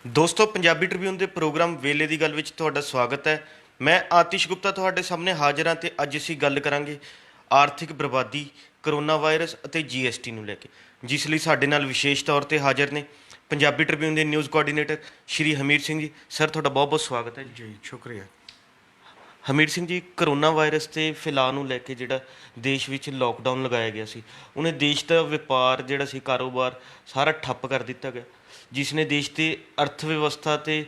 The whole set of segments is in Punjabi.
ਦੋਸਤੋ ਪੰਜਾਬੀ ਟ੍ਰਿਬਿਊਨ ਦੇ ਪ੍ਰੋਗਰਾਮ ਵੇਲੇ ਦੀ ਗੱਲ ਵਿੱਚ ਤੁਹਾਡਾ ਸਵਾਗਤ ਹੈ। ਮੈਂ ਆਤਿਸ਼ ਗੁਪਤਾ ਤੁਹਾਡੇ ਸਾਹਮਣੇ ਹਾਜ਼ਰ ਹਾਂ ਤੇ ਅੱਜ ਅਸੀਂ ਗੱਲ ਕਰਾਂਗੇ ਆਰਥਿਕ ਬਰਬਾਦੀ, ਕਰੋਨਾ ਵਾਇਰਸ ਅਤੇ ਜੀਐਸਟੀ ਨੂੰ ਲੈ ਕੇ, ਜਿਸ ਲਈ ਸਾਡੇ ਨਾਲ ਵਿਸ਼ੇਸ਼ ਤੌਰ ਤੇ ਹਾਜ਼ਰ ਨੇ ਪੰਜਾਬੀ ਟ੍ਰਿਬਿਊਨ ਦੇ ਨਿਊਜ਼ ਕੋਆਰਡੀਨੇਟਰ ਸ਼੍ਰੀ ਹਮੀਰ ਸਿੰਘ ਜੀ। ਸਰ, ਤੁਹਾਡਾ ਬਹੁਤ ਬਹੁਤ ਸਵਾਗਤ ਹੈ ਜੀ। ਸ਼ੁਕਰੀਆ। ਹਮੀਰ ਸਿੰਘ ਜੀ, ਕਰੋਨਾ ਵਾਇਰਸ ਤੇ ਫੈਲਾਅ ਨੂੰ ਲੈ ਕੇ ਜਿਹੜਾ ਦੇਸ਼ ਵਿੱਚ ਲੋਕਡਾਊਨ ਲਗਾਇਆ ਗਿਆ ਸੀ, ਉਹਨੇ ਦੇਸ਼ ਦਾ ਵਪਾਰ ਜਿਹੜਾ ਸੀ, ਕਾਰੋਬਾਰ ਸਾਰਾ ਠੱਪ ਕਰ ਦਿੱਤਾ ਗਿਆ, ਜਿਸ ਨੇ ਦੇਸ਼ ਦੀ ਅਰਥ ਵਿਵਸਥਾ 'ਤੇ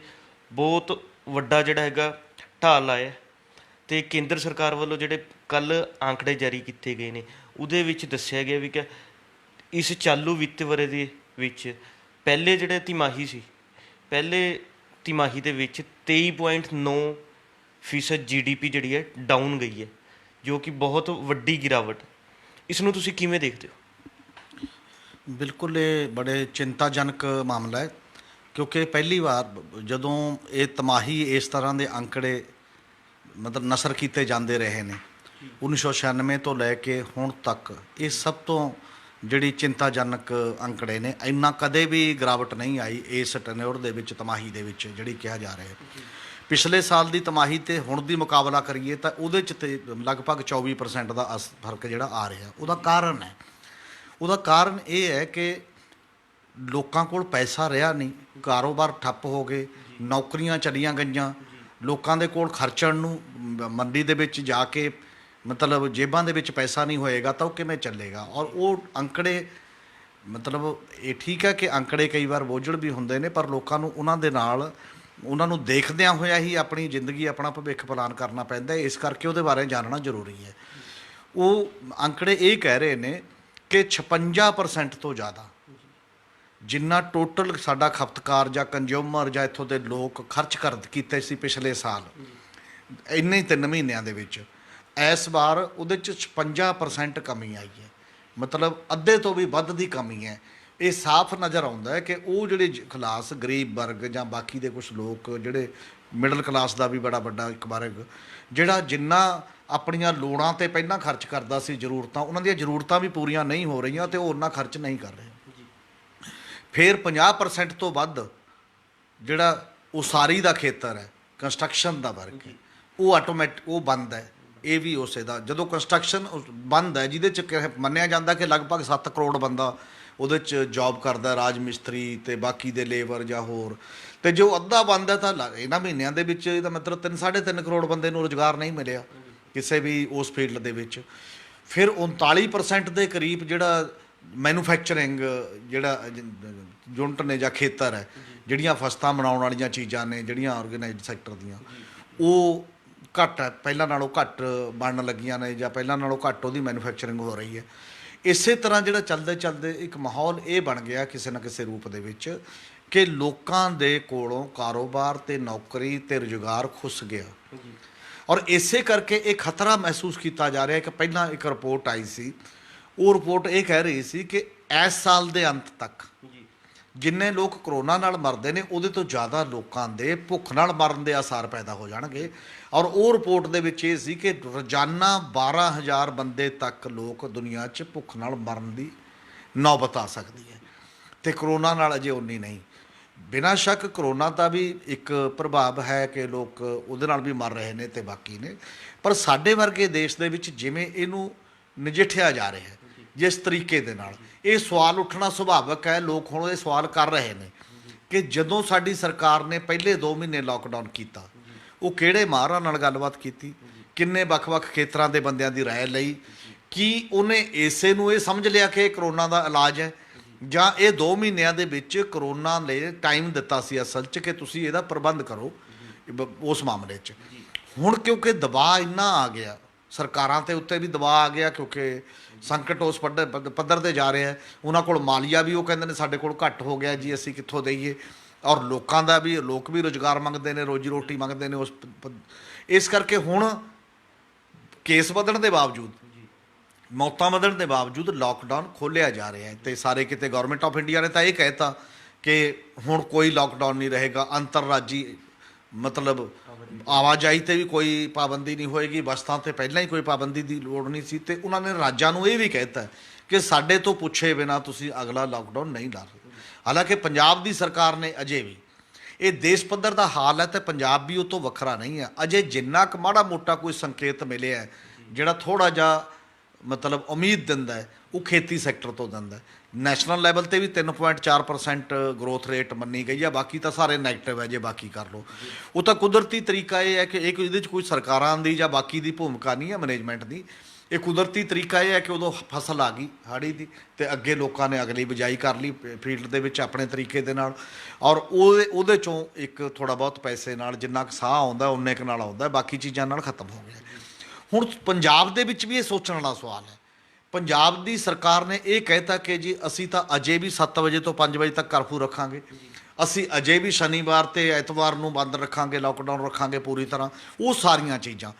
ਬਹੁਤ ਵੱਡਾ ਜਿਹੜਾ ਹੈਗਾ ਢਾਹ ਲਾਇਆ। ਅਤੇ ਕੇਂਦਰ ਸਰਕਾਰ ਵੱਲੋਂ ਜਿਹੜੇ ਕੱਲ੍ਹ ਆંકੜੇ ਜਾਰੀ ਕੀਤੇ ਗਏ ਨੇ, ਉਹਦੇ ਵਿੱਚ ਦੱਸਿਆ ਗਿਆ ਵੀ ਕਿ ਇਸ ਚਾਲੂ ਵਿੱਤ ਵਰ੍ਹੇ ਦੇ ਵਿੱਚ ਪਹਿਲੇ ਜਿਹੜੇ ਤਿਮਾਹੀ ਸੀ, ਪਹਿਲੇ ਤਿਮਾਹੀ ਦੇ ਵਿੱਚ 23.9% GDP ਜਿਹੜੀ ਹੈ ਡਾਊਨ ਗਈ ਹੈ, ਜੋ ਕਿ ਬਹੁਤ ਵੱਡੀ ਗਿਰਾਵਟ। ਇਸ ਨੂੰ ਤੁਸੀਂ ਕਿਵੇਂ ਦੇਖਦੇ ਹੋ? ਬਿਲਕੁਲ ਇਹ ਬੜੇ ਚਿੰਤਾਜਨਕ ਮਾਮਲਾ ਹੈ, ਕਿਉਂਕਿ ਪਹਿਲੀ ਵਾਰ ਜਦੋਂ ਇਹ ਤਿਮਾਹੀ ਇਸ ਤਰ੍ਹਾਂ ਦੇ ਅੰਕੜੇ ਮਤਲਬ ਨਸਰ ਕੀਤੇ ਜਾਂਦੇ ਰਹੇ ਨੇ 1996 ਤੋਂ ਲੈ ਕੇ ਹੁਣ ਤੱਕ, ਇਹ ਸਭ ਤੋਂ ਜਿਹੜੀ ਚਿੰਤਾਜਨਕ ਅੰਕੜੇ ਨੇ। ਇੰਨਾ ਕਦੇ ਵੀ ਗਿਰਾਵਟ ਨਹੀਂ ਆਈ ਇਸ ਟੈਨਿਓਰ ਦੇ ਵਿੱਚ, ਤਿਮਾਹੀ ਦੇ ਵਿੱਚ ਜਿਹੜੀ ਕਿਹਾ ਜਾ ਰਿਹਾ ਹੈ। ਪਿਛਲੇ ਸਾਲ ਦੀ ਤਿਮਾਹੀ ਤੇ ਹੁਣ ਦੀ ਮੁਕਾਬਲਾ ਕਰੀਏ ਤਾਂ ਉਹਦੇ 'ਚ ਤੇ ਲਗਭਗ 24% ਦਾ ਫਰਕ ਜਿਹੜਾ ਆ ਰਿਹਾ। ਉਹਦਾ ਕਾਰਨ ਇਹ ਹੈ ਕਿ ਲੋਕਾਂ ਕੋਲ ਪੈਸਾ ਰਿਹਾ ਨਹੀਂ, ਕਾਰੋਬਾਰ ਠੱਪ ਹੋ ਗਏ, ਨੌਕਰੀਆਂ ਚਲੀਆਂ ਗਈਆਂ, ਲੋਕਾਂ ਦੇ ਕੋਲ ਖਰਚਣ ਨੂੰ ਮੰਡੀ ਦੇ ਵਿੱਚ ਜਾ ਕੇ ਮਤਲਬ ਜੇਬਾਂ ਦੇ ਵਿੱਚ ਪੈਸਾ ਨਹੀਂ ਹੋਏਗਾ ਤਾਂ ਉਹ ਕਿਵੇਂ ਚੱਲੇਗਾ। ਔਰ ਉਹ ਅੰਕੜੇ ਮਤਲਬ ਇਹ ਠੀਕ ਹੈ ਕਿ ਅੰਕੜੇ ਕਈ ਵਾਰ ਬੋਝਲ ਵੀ ਹੁੰਦੇ ਨੇ, ਪਰ ਲੋਕਾਂ ਨੂੰ ਉਹਨਾਂ ਨੂੰ ਦੇਖਦਿਆਂ ਹੋਇਆ ਹੀ ਆਪਣੀ ਜ਼ਿੰਦਗੀ, ਆਪਣਾ ਭਵਿੱਖ ਪਲਾਨ ਕਰਨਾ ਪੈਂਦਾ। ਇਸ ਕਰਕੇ ਉਹਦੇ ਬਾਰੇ ਜਾਣਨਾ ਜ਼ਰੂਰੀ ਹੈ। ਉਹ ਅੰਕੜੇ ਇਹ ਕਹਿ ਰਹੇ ਨੇ ਕਿ 56% ਤੋਂ ਜ਼ਿਆਦਾ ਜਿੰਨਾ ਟੋਟਲ ਸਾਡਾ ਖਪਤਕਾਰ ਜਾਂ ਕੰਜ਼ਿਊਮਰ ਜਾਂ ਇੱਥੋਂ ਦੇ ਲੋਕ ਖਰਚ ਕੀਤੇ ਸੀ ਪਿਛਲੇ ਸਾਲ, ਇੰਨੇ ਹੀ 3 ਮਹੀਨਿਆਂ ਦੇ ਵਿੱਚ, ਇਸ ਵਾਰ ਉਹਦੇ 'ਚ 56% ਕਮੀ ਆਈ ਹੈ। ਮਤਲਬ ਅੱਧੇ ਤੋਂ ਵੀ ਵੱਧ ਦੀ ਕਮੀ ਹੈ। ਇਹ ਸਾਫ਼ ਨਜ਼ਰ ਆਉਂਦਾ ਹੈ ਕਿ ਉਹ ਜਿਹੜੇ ਕਲਾਸ, ਗਰੀਬ ਵਰਗ ਜਾਂ ਬਾਕੀ ਦੇ ਕੁਛ ਲੋਕ ਜਿਹੜੇ ਮਿਡਲ ਕਲਾਸ ਦਾ ਵੀ ਬੜਾ ਵੱਡਾ ਇੱਕ ਵਰਗ, ਜਿਹੜਾ ਜਿੰਨਾ ਆਪਣੀਆਂ ਲੋੜਾਂ 'ਤੇ ਪਹਿਲਾਂ ਖਰਚ ਕਰਦਾ ਸੀ, ਜ਼ਰੂਰਤਾਂ, ਉਹਨਾਂ ਦੀਆਂ ਜ਼ਰੂਰਤਾਂ ਵੀ ਪੂਰੀਆਂ ਨਹੀਂ ਹੋ ਰਹੀਆਂ ਅਤੇ ਉਹ ਉਹਨਾਂ ਖਰਚ ਨਹੀਂ ਕਰ ਰਹੇ। ਫਿਰ 50% ਤੋਂ ਵੱਧ ਜਿਹੜਾ ਉਸਾਰੀ ਦਾ ਖੇਤਰ ਹੈ, ਕੰਸਟਰਕਸ਼ਨ ਦਾ ਵਰਕ ਹੈ, ਉਹ ਬੰਦ ਹੈ। ਇਹ ਵੀ ਉਸੇ ਦਾ, ਜਦੋਂ ਕੰਸਟਰਕਸ਼ਨ ਬੰਦ ਹੈ, ਜਿਹਦੇ 'ਚ ਮੰਨਿਆ ਜਾਂਦਾ ਕਿ ਲਗਭਗ 7 ਕਰੋੜ ਬੰਦਾ ਉਹਦੇ 'ਚ ਜੋਬ ਕਰਦਾ, ਰਾਜ ਮਿਸਤਰੀ ਅਤੇ ਬਾਕੀ ਦੇ ਲੇਬਰ ਜਾਂ ਹੋਰ, ਅਤੇ ਜੋ ਅੱਧਾ ਬੰਦ ਹੈ ਤਾਂ ਇਹਨਾਂ ਮਹੀਨਿਆਂ ਦੇ ਵਿੱਚ ਇਹਦਾ ਮਤਲਬ 3-3.5 ਕਰੋੜ ਬੰਦੇ ਨੂੰ ਰੁਜ਼ਗਾਰ ਨਹੀਂ ਮਿਲਿਆ ਕਿਸੇ ਵੀ ਉਸ ਫੀਲਡ ਦੇ ਵਿੱਚ। ਫਿਰ 39% ਦੇ ਕਰੀਬ ਜਿਹੜਾ ਮੈਨੂਫੈਕਚਰਿੰਗ ਜਿਹੜਾ ਯੂਨਿਟ ਨੇ ਜਾਂ ਖੇਤਰ ਹੈ, ਜਿਹੜੀਆਂ ਫਸਤਾਂ ਬਣਾਉਣ ਵਾਲੀਆਂ ਚੀਜ਼ਾਂ ਨੇ, ਜਿਹੜੀਆਂ ਆਰਗੇਨਾਈਜ਼ਡ ਸੈਕਟਰ ਦੀਆਂ, ਉਹ ਘੱਟ ਹੈ, ਪਹਿਲਾਂ ਨਾਲੋਂ ਘੱਟ ਬਣਨ ਲੱਗੀਆਂ ਨੇ ਜਾਂ ਪਹਿਲਾਂ ਨਾਲੋਂ ਘੱਟ ਉਹਦੀ ਮੈਨੂਫੈਕਚਰਿੰਗ ਹੋ ਰਹੀ ਹੈ। ਇਸੇ ਤਰ੍ਹਾਂ ਜਿਹੜਾ ਚੱਲਦੇ ਇੱਕ ਮਾਹੌਲ ਇਹ ਬਣ ਗਿਆ ਕਿਸੇ ਨਾ ਕਿਸੇ ਰੂਪ ਦੇ ਵਿੱਚ ਕਿ ਲੋਕਾਂ ਦੇ ਕੋਲੋਂ ਕਾਰੋਬਾਰ ਅਤੇ ਨੌਕਰੀ ਅਤੇ ਰੁਜ਼ਗਾਰ ਖੁੱਸ ਗਿਆ। ਔਰ ਇਸੇ ਕਰਕੇ ਇਹ ਖਤਰਾ ਮਹਿਸੂਸ ਕੀਤਾ ਜਾ ਰਿਹਾ ਕਿ ਪਹਿਲਾਂ ਇੱਕ ਰਿਪੋਰਟ ਆਈ ਸੀ, ਉਹ ਰਿਪੋਰਟ ਇਹ ਕਹਿ ਰਹੀ ਸੀ ਕਿ ਇਸ ਸਾਲ ਦੇ ਅੰਤ ਤੱਕ ਜਿੰਨੇ ਲੋਕ ਕਰੋਨਾ ਨਾਲ ਮਰਦੇ ਨੇ, ਉਹਦੇ ਤੋਂ ਜ਼ਿਆਦਾ ਲੋਕਾਂ ਦੇ ਭੁੱਖ ਨਾਲ ਮਰਨ ਦੇ ਆਸਾਰ ਪੈਦਾ ਹੋ ਜਾਣਗੇ। ਔਰ ਉਹ ਰਿਪੋਰਟ ਦੇ ਵਿੱਚ ਇਹ ਸੀ ਕਿ ਰੋਜ਼ਾਨਾ 12,000 ਬੰਦੇ ਤੱਕ ਲੋਕ ਦੁਨੀਆ 'ਚ ਭੁੱਖ ਨਾਲ ਮਰਨ ਦੀ ਨੌਬਤ ਆ ਸਕਦੀ ਹੈ, ਅਤੇ ਕਰੋਨਾ ਨਾਲ ਅਜੇ ਉਨੀ ਨਹੀਂ। ਬਿਨਾਂ ਸ਼ੱਕ ਕਰੋਨਾ ਦਾ ਵੀ ਇੱਕ ਪ੍ਰਭਾਵ ਹੈ ਕਿ ਲੋਕ ਉਹਦੇ ਨਾਲ ਵੀ ਮਰ ਰਹੇ ਨੇ ਅਤੇ ਬਾਕੀ ਨੇ, ਪਰ ਸਾਡੇ ਵਰਗੇ ਦੇਸ਼ ਦੇ ਵਿੱਚ ਜਿਵੇਂ ਇਹਨੂੰ ਨਜਿੱਠਿਆ ਜਾ ਰਿਹਾ ਹੈ, ਜਿਸ ਤਰੀਕੇ ਦੇ ਨਾਲ, ਇਹ ਸਵਾਲ ਉੱਠਣਾ ਸੁਭਾਵਿਕ ਹੈ। ਲੋਕ ਹੁਣ ਇਹ ਸਵਾਲ ਕਰ ਰਹੇ ਨੇ ਕਿ ਜਦੋਂ ਸਾਡੀ ਸਰਕਾਰ ਨੇ ਪਹਿਲੇ 2 ਮਹੀਨੇ ਲੋਕਡਾਊਨ ਕੀਤਾ, ਉਹ ਕਿਹੜੇ ਮਾਹਰਾਂ ਨਾਲ ਗੱਲਬਾਤ ਕੀਤੀ, ਕਿੰਨੇ ਵੱਖ-ਵੱਖ ਖੇਤਰਾਂ ਦੇ ਬੰਦਿਆਂ ਦੀ ਰਾਏ ਲਈ, ਕੀ ਉਹਨੇ ਇਸੇ ਨੂੰ ਇਹ ਸਮਝ ਲਿਆ ਕਿ ਇਹ ਕਰੋਨਾ ਦਾ ਇਲਾਜ ਹੈ, ਜਾਂ ਇਹ 2 ਮਹੀਨਿਆਂ ਦੇ ਵਿੱਚ ਕਰੋਨਾ ਲਈ ਟਾਈਮ ਦਿੱਤਾ ਸੀ ਅਸਲ 'ਚ ਕਿ ਤੁਸੀਂ ਇਹਦਾ ਪ੍ਰਬੰਧ ਕਰੋ ਉਸ ਮਾਮਲੇ 'ਚ। ਹੁਣ ਕਿਉਂਕਿ ਦਬਾਅ ਇੰਨਾ ਆ ਗਿਆ, ਸਰਕਾਰਾਂ ਦੇ ਉੱਤੇ ਵੀ ਦਬਾਅ ਆ ਗਿਆ, ਕਿਉਂਕਿ ਸੰਕਟ ਉਸ ਪੱਧਰ 'ਤੇ ਜਾ ਰਿਹਾ ਹੈ। ਉਹਨਾਂ ਕੋਲ ਮਾਲੀਆ ਵੀ, ਉਹ ਕਹਿੰਦੇ ਨੇ ਸਾਡੇ ਕੋਲ ਘੱਟ ਹੋ ਗਿਆ ਜੀ, ਅਸੀਂ ਕਿੱਥੋਂ ਦੇਈਏ। ਔਰ ਲੋਕਾਂ ਦਾ ਵੀ, ਲੋਕ ਵੀ ਰੁਜ਼ਗਾਰ ਮੰਗਦੇ ਨੇ, ਰੋਜੀ ਰੋਟੀ ਮੰਗਦੇ ਨੇ ਇਸ ਕਰਕੇ ਹੁਣ ਕੇਸ ਵਧਣ ਦੇ ਬਾਵਜੂਦ, ਮੌਤਾਂ ਵਧਣ ਦੇ ਬਾਵਜੂਦ ਲੋਕਡਾਊਨ ਖੋਲ੍ਹਿਆ ਜਾ ਰਿਹਾ ਹੈ। ਅਤੇ ਸਾਰੇ ਕਿਤੇ ਗੌਰਮੈਂਟ ਆਫ ਇੰਡੀਆ ਨੇ ਤਾਂ ਇਹ ਕਹਿਤਾ ਕਿ ਹੁਣ ਕੋਈ ਲੋਕਡਾਊਨ ਨਹੀਂ ਰਹੇਗਾ, ਅੰਤਰਰਾਜੀ ਮਤਲਬ ਆਵਾਜਾਈ 'ਤੇ ਵੀ ਕੋਈ ਪਾਬੰਦੀ ਨਹੀਂ ਹੋਏਗੀ, ਬੱਸਾਂ 'ਤੇ ਪਹਿਲਾਂ ਹੀ ਕੋਈ ਪਾਬੰਦੀ ਦੀ ਲੋੜ ਨਹੀਂ ਸੀ। ਅਤੇ ਉਹਨਾਂ ਨੇ ਰਾਜਾਂ ਨੂੰ ਇਹ ਵੀ ਕਹਿ ਦਿੱਤਾ ਕਿ ਸਾਡੇ ਤੋਂ ਪੁੱਛੇ ਬਿਨਾਂ ਤੁਸੀਂ ਅਗਲਾ ਲਾਕਡਾਊਨ ਨਹੀਂ ਲਾ ਸਕਦੇ। ਹਾਲਾਂਕਿ ਪੰਜਾਬ ਦੀ ਸਰਕਾਰ ਨੇ ਅਜੇ ਵੀ ਇਹ ਦੇਸ਼ ਪੱਧਰ ਦਾ ਹਾਲ ਹੈ ਤੇ ਪੰਜਾਬ ਵੀ ਉਹ ਤੋਂ ਵੱਖਰਾ ਨਹੀਂ ਹੈ। ਅਜੇ ਜਿੰਨਾ ਕੁ ਮਾੜਾ ਮੋਟਾ ਕੋਈ ਸੰਕੇਤ ਮਿਲਿਆ ਹੈ, ਜਿਹੜਾ ਥੋੜ੍ਹਾ ਜਿਹਾ ਮਤਲਬ ਉਮੀਦ ਦਿੰਦਾ ਹੈ, ਉਹ ਖੇਤੀ ਸੈਕਟਰ ਤੋਂ ਦਿੰਦਾ ਹੈ। ਨੈਸ਼ਨਲ ਲੈਵਲ ਤੇ ਵੀ 3.4% ਗਰੋਥ ਰੇਟ ਮੰਨੀ ਗਈ ਹੈ, ਬਾਕੀ ਤਾਂ ਸਾਰੇ ਨੈਗੇਟਿਵ ਹੈ। ਜੇ ਬਾਕੀ ਕਰ ਲਓ, ਉਹ ਤਾਂ ਕੁਦਰਤੀ ਤਰੀਕਾ ਇਹ ਹੈ ਕਿ ਇਹਦੇ 'ਚ ਕੋਈ ਸਰਕਾਰਾਂ ਦੀ ਜਾਂ ਬਾਕੀ ਦੀ ਭੂਮਿਕਾ ਨਹੀਂ ਹੈ ਮੈਨੇਜਮੈਂਟ ਦੀ। ਇਹ ਕੁਦਰਤੀ ਤਰੀਕਾ ਇਹ ਹੈ ਕਿ ਉਦੋਂ ਫਸਲ ਆ ਗਈ ਹਾੜੀ ਦੀ ਅਤੇ ਅੱਗੇ ਲੋਕਾਂ ਨੇ ਅਗਲੀ ਬਿਜਾਈ ਕਰ ਲਈ ਫੀਲਡ ਦੇ ਵਿੱਚ ਆਪਣੇ ਤਰੀਕੇ ਦੇ ਨਾਲ, ਔਰ ਉਹਦੇ 'ਚੋਂ ਇੱਕ ਥੋੜ੍ਹਾ ਬਹੁਤ ਪੈਸੇ ਨਾਲ ਜਿੰਨਾ ਕੁ ਸਾਹ ਆਉਂਦਾ ਉਨੇ ਕੁ ਨਾਲ ਆਉਂਦਾ, ਬਾਕੀ ਚੀਜ਼ਾਂ ਨਾਲ ਖਤਮ ਹੋ ਗਿਆ। ਹੁਣ ਪੰਜਾਬ ਦੇ ਵਿੱਚ ਵੀ ਇਹ ਸੋਚਣ ਵਾਲਾ ਸਵਾਲ ਹੈ। ਪੰਜਾਬ ਦੀ ਸਰਕਾਰ ਨੇ ਇਹ ਕਹਿਤਾ ਕਿ ਜੀ ਅਸੀਂ ਤਾਂ ਅਜੇ ਵੀ 7 ਵਜੇ ਤੋਂ 5 ਵਜੇ ਤੱਕ ਕਰਫਿਊ ਰੱਖਾਂਗੇ, ਅਸੀਂ ਅਜੇ ਵੀ ਸ਼ਨੀਵਾਰ ਤੇ ਐਤਵਾਰ ਨੂੰ ਬੰਦ ਰੱਖਾਂਗੇ, ਲੋਕਡਾਊਨ ਰੱਖਾਂਗੇ ਪੂਰੀ ਤਰ੍ਹਾਂ, ਉਹ ਸਾਰੀਆਂ ਚੀਜ਼ਾਂ।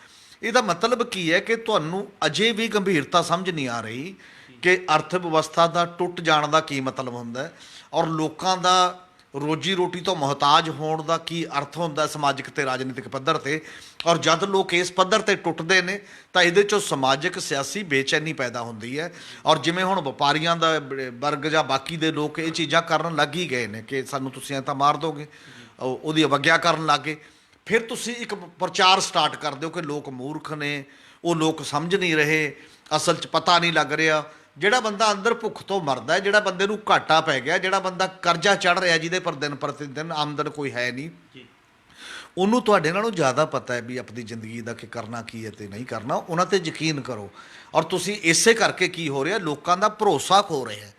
ਇਹਦਾ ਮਤਲਬ ਕੀ ਹੈ ਕਿ ਤੁਹਾਨੂੰ ਅਜੇ ਵੀ ਗੰਭੀਰਤਾ ਸਮਝ ਨਹੀਂ ਆ ਰਹੀ ਕਿ ਅਰਥ ਵਿਵਸਥਾ ਦਾ ਟੁੱਟ ਜਾਣ ਦਾ ਕੀ ਮਤਲਬ ਹੁੰਦਾ ਹੈ, ਔਰ ਲੋਕਾਂ ਦਾ ਰੋਜੀ ਰੋਟੀ ਤੋਂ ਮੁਹਤਾਜ ਹੋਣ ਦਾ ਕੀ ਅਰਥ ਹੁੰਦਾ ਸਮਾਜਿਕ ਤੇ ਰਾਜਨੀਤਿਕ ਪੱਧਰ ਤੇ। ਔਰ ਜਦ ਲੋਕ ਇਸ ਪੱਧਰ ਤੇ ਟੁੱਟਦੇ ਨੇ ਤਾਂ ਇਹਦੇ 'ਚੋਂ ਸਮਾਜਿਕ ਸਿਆਸੀ ਬੇਚੈਨੀ ਪੈਦਾ ਹੁੰਦੀ ਹੈ। ਔਰ ਜਿਵੇਂ ਹੁਣ ਵਪਾਰੀਆਂ ਦਾ ਵਰਗ ਜਾਂ ਬਾਕੀ ਦੇ ਲੋਕ ਇਹ ਚੀਜ਼ਾਂ ਕਰਨ ਲੱਗ ਹੀ ਗਏ ਨੇ ਕਿ ਸਾਨੂੰ ਤੁਸੀਂ ਐਂ ਤਾਂ ਮਾਰ ਦੋਗੇ, ਉਹਦੀ ਅਵੱਗਿਆ ਕਰਨ ਲੱਗ ਗਏ। ਫਿਰ ਤੁਸੀਂ ਇੱਕ ਪ੍ਰਚਾਰ ਸਟਾਰਟ ਕਰ ਦਿਓ ਕਿ ਲੋਕ ਮੂਰਖ ਨੇ, ਉਹ ਲੋਕ ਸਮਝ ਨਹੀਂ ਰਹੇ, ਅਸਲ 'ਚ ਪਤਾ ਨਹੀਂ ਲੱਗ ਰਿਹਾ। ਜਿਹੜਾ ਬੰਦਾ ਅੰਦਰ ਭੁੱਖ ਤੋਂ ਮਰਦਾ ਹੈ, ਜਿਹੜਾ ਬੰਦੇ ਨੂੰ ਘਾਟਾ ਪੈ ਗਿਆ, ਜਿਹੜਾ ਬੰਦਾ ਕਰਜ਼ਾ ਚੜ੍ਹ ਰਿਹਾ, ਜਿਹਦੇ ਪਰ ਦਿਨ ਪ੍ਰਤੀ ਦਿਨ ਆਮਦਨ ਕੋਈ ਹੈ ਨਹੀਂ, ਉਹਨੂੰ ਤੁਹਾਡੇ ਨਾਲੋਂ ਜ਼ਿਆਦਾ ਪਤਾ ਹੈ ਵੀ ਆਪਣੀ ਜ਼ਿੰਦਗੀ ਦਾ ਕਿ ਕਰਨਾ ਕੀ ਹੈ ਤੇ ਨਹੀਂ ਕਰਨਾ। ਉਹਨਾਂ 'ਤੇ ਯਕੀਨ ਕਰੋ। ਔਰ ਤੁਸੀਂ ਇਸੇ ਕਰਕੇ ਕੀ ਹੋ ਰਿਹਾ, ਲੋਕਾਂ ਦਾ ਭਰੋਸਾ ਖੋ ਰਿਹਾ।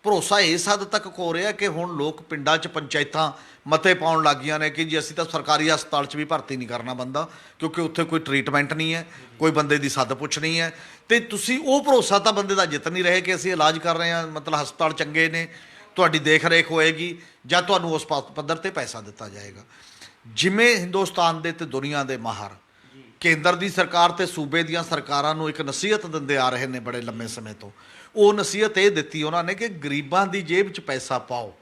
ਭਰੋਸਾ ਇਸ ਹੱਦ ਤੱਕ ਖੋ ਰਿਹਾ ਕਿ ਹੁਣ ਲੋਕ ਪਿੰਡਾਂ 'ਚ ਪੰਚਾਇਤਾਂ ਮਤੇ ਪਾਉਣ ਲੱਗ ਗਈਆਂ ਨੇ ਕਿ ਜੀ ਅਸੀਂ ਤਾਂ ਸਰਕਾਰੀ ਹਸਪਤਾਲ 'ਚ ਵੀ ਭਰਤੀ ਨਹੀਂ ਕਰਨਾ ਬੰਦਾ, ਕਿਉਂਕਿ ਉੱਥੇ ਕੋਈ ਟਰੀਟਮੈਂਟ ਨਹੀਂ ਹੈ, ਕੋਈ ਬੰਦੇ ਦੀ ਸੱਦ ਪੁੱਛ ਨਹੀਂ ਹੈ। ਅਤੇ ਤੁਸੀਂ ਉਹ ਭਰੋਸਾ ਤਾਂ ਬੰਦੇ ਦਾ ਜਿੱਤ ਨਹੀਂ ਰਹੇ ਕਿ ਅਸੀਂ ਇਲਾਜ ਕਰ ਰਹੇ ਹਾਂ, ਮਤਲਬ ਹਸਪਤਾਲ ਚੰਗੇ ਨੇ, ਤੁਹਾਡੀ ਦੇਖ ਰੇਖ ਹੋਏਗੀ ਜਾਂ ਤੁਹਾਨੂੰ ਉਸ ਪੱਧਰ 'ਤੇ ਪੈਸਾ ਦਿੱਤਾ ਜਾਏਗਾ। ਜਿਵੇਂ ਹਿੰਦੁਸਤਾਨ ਦੇ ਅਤੇ ਦੁਨੀਆ ਦੇ ਮਾਹਰ ਕੇਂਦਰ ਦੀ ਸਰਕਾਰ ਅਤੇ ਸੂਬੇ ਦੀਆਂ ਸਰਕਾਰਾਂ ਨੂੰ ਇੱਕ ਨਸੀਹਤ ਦਿੰਦੇ ਆ ਰਹੇ ਨੇ ਬੜੇ ਲੰਮੇ ਸਮੇਂ ਤੋਂ, ਉਹ ਨਸੀਹਤ ਇਹ ਦਿੱਤੀ ਉਹਨਾਂ ਨੇ ਕਿ ਗਰੀਬਾਂ ਦੀ ਜੇਬ 'ਚ ਪੈਸਾ ਪਾਓ।